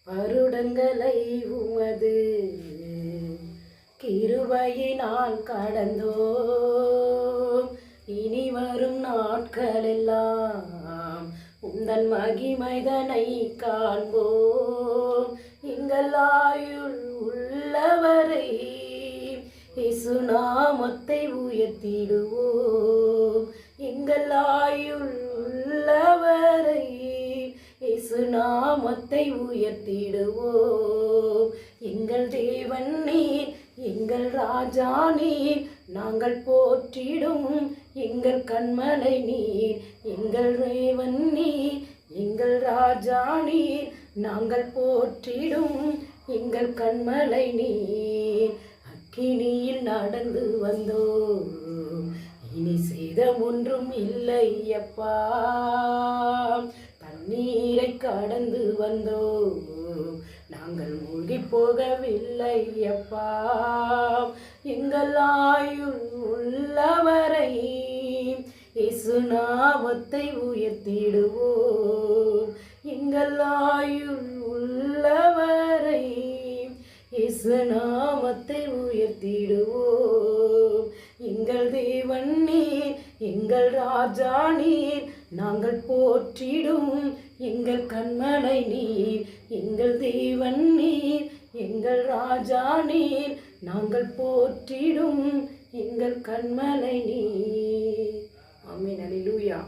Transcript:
வருடங்களை உமது கிருபையினால் கடந்தோம். இனி வரும் நாட்களெல்லாம் உந்தன் மகிமைதனை காண்போம். எங்கள் ஆயுள் உள்ளவரை இயேசு நாமத்தை உயர்த்திடுவோம். எங்கள் ஆயுள் உள்ளவரை இயேசு நாமத்தை உயர்த்திடுவோம். எங்கள் தேவன் நீர், எங்கள் ராஜா நீர், நாங்கள் போற்றிடும் எங்கள் கண்மலை நீர். எங்கள் தேவன் நீர், எங்கள் ராஜா நீர், நாங்கள் போற்றிடும் எங்கள் கண்மலை நீர். அக்கினியில் நடந்து வந்தோம், இனி சேதம் ஒன்றும் இல்லை அப்பா. தண்ணீரை கடந்து வந்தோம், நாங்கள் மூழ்கி போகவில்லை அப்பா. எங்கள் ஆயுள் உள்ளவரை இயேசு நாமத்தை உயர்த்திடுவோம். எங்கள் ஆயுள் உள்ளவரை இயேசு நாமத்தை உயர்த்திடுவோம். எங்கள் தேவன் நீர், எங்கள் ராஜா நீர், நாங்கள் போற்றிடும் எங்கள் கண்மலை நீர். எங்கள் தேவன் நீர், எங்கள் ராஜா நீர், நாங்கள் போற்றிடும் எங்கள் கண்மலை நீர். ஆமென். அல்லேலூயா.